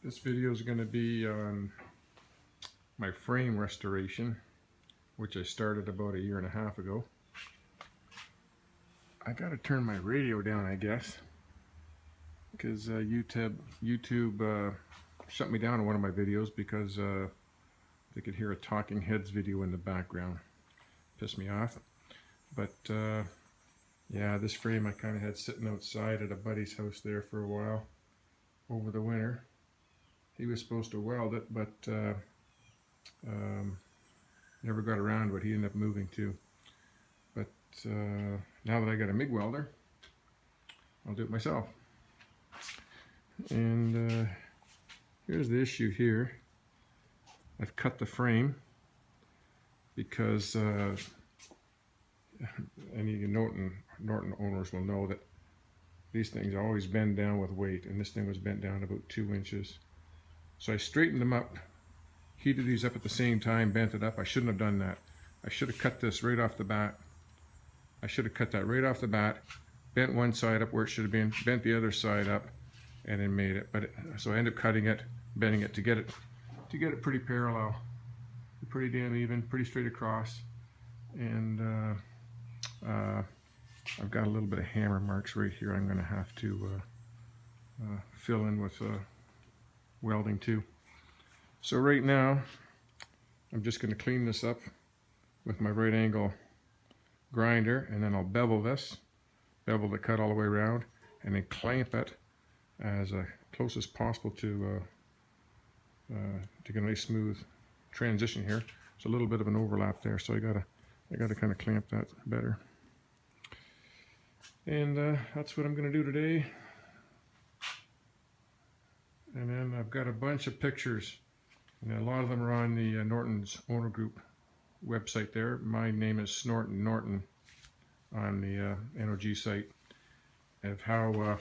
This video is going to be on my frame restoration, which I started about 1.5 years ago. I got to turn my radio down, I guess, because YouTube shut me down on one of my videos because they could hear a Talking Heads video in the background. Pissed me off. But yeah, this frame I kind of had sitting outside at a buddy's house there for a while over the winter. He was supposed to weld it, but never got around to it. He ended up moving too. But now that I got a MIG welder, I'll do it myself. And here's the issue here. I've cut the frame because any Norton owners will know that these things always bend down with weight, and this thing was bent down about 2 inches. So I straightened them up, heated these up at the same time, bent it up. I shouldn't have done that. I should have cut this right off the bat. I should have cut that right off the bat, bent one side up where it should have been, bent the other side up, and then made it. So I ended up cutting it, bending it to get it pretty parallel, pretty damn even, pretty straight across. And I've got a little bit of hammer marks right here. I'm going to have to fill in with welding too. So right now I'm just going to clean this up with my right angle grinder, and then I'll bevel the cut all the way around, and then clamp it as close as possible to get a nice smooth transition here. It's a little bit of an overlap there, so I gotta kind of clamp that better. And that's what I'm going to do today. And then I've got a bunch of pictures, and a lot of them are on the Norton's owner group website there. My name is Norton on the NOG site, of how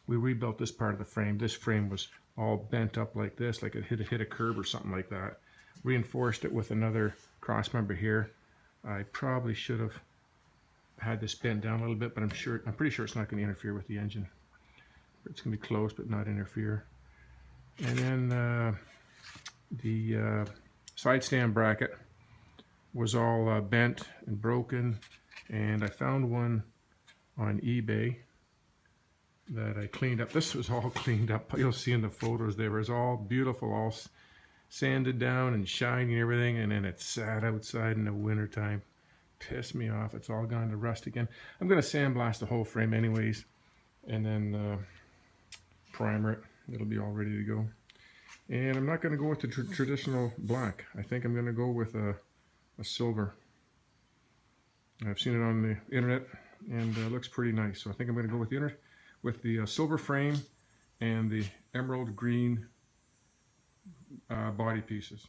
we rebuilt this part of the frame. This frame was all bent up like this, like it hit a curb or something like that. Reinforced it with another cross member here. I probably should have had this bent down a little bit, but I'm pretty sure it's not going to interfere with the engine. It's going to be close but not interfere. And then the side stand bracket was all bent and broken, and I found one on eBay that I cleaned up. This was all cleaned up. You'll see in the photos there. It was all beautiful, all sanded down and shiny and everything, and then it sat outside in the wintertime. Pissed me off. It's all gone to rust again. I'm going to sandblast the whole frame anyways, and then primer it. It'll be all ready to go. And I'm not going to go with the traditional black. I think I'm going to go with a silver. I've seen it on the internet, and it looks pretty nice. So I think I'm going to go with the silver frame and the emerald green body pieces.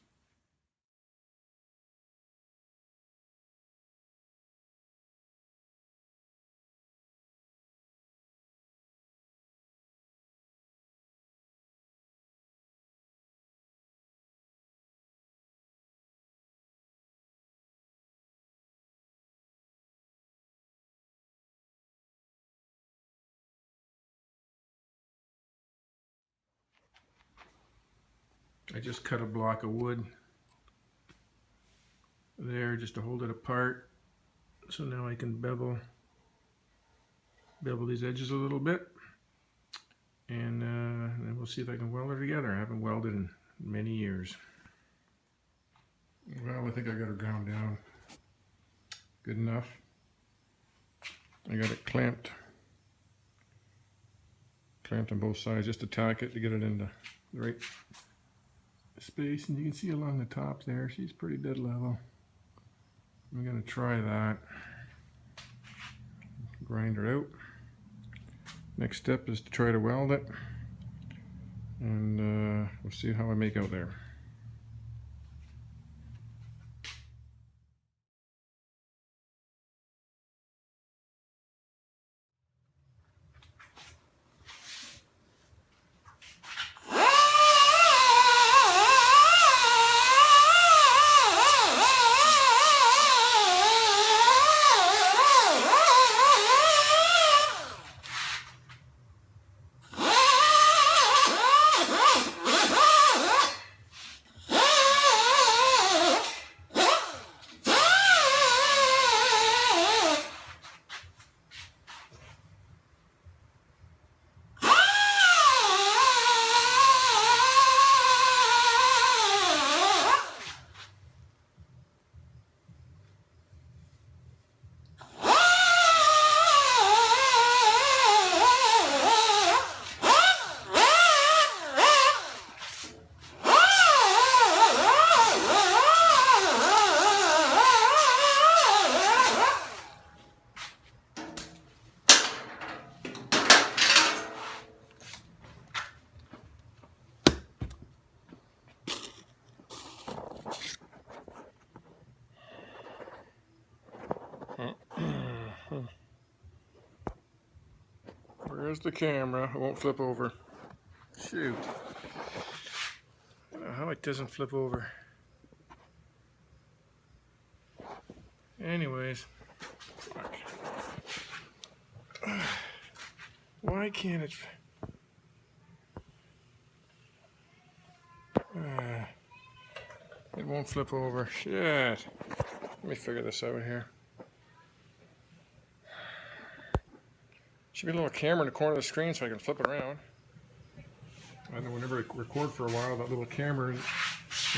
I just cut a block of wood there just to hold it apart. So now I can bevel these edges a little bit, and then we'll see if I can weld it together. I haven't welded in many years. Well, I think I got her ground down good enough. I got it clamped on both sides just to tack it to get it into the right space, and you can see along the top there, she's pretty dead level. I'm going to try that. Grind her out. Next step is to try to weld it, and we'll see how I make out there. Where's the camera? It won't flip over. Shoot. I don't know how it doesn't flip over. Anyways. Fuck. Why can't it... it won't flip over. Shit. Let me figure this out here. Should be a little camera in the corner of the screen so I can flip it around. I know whenever I record for a while, that little camera in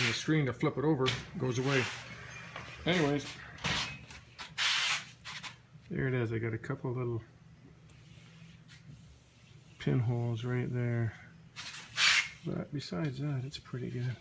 the screen to flip it over goes away. Anyways, there it is. I got a couple of little pinholes right there. But besides that, it's pretty good.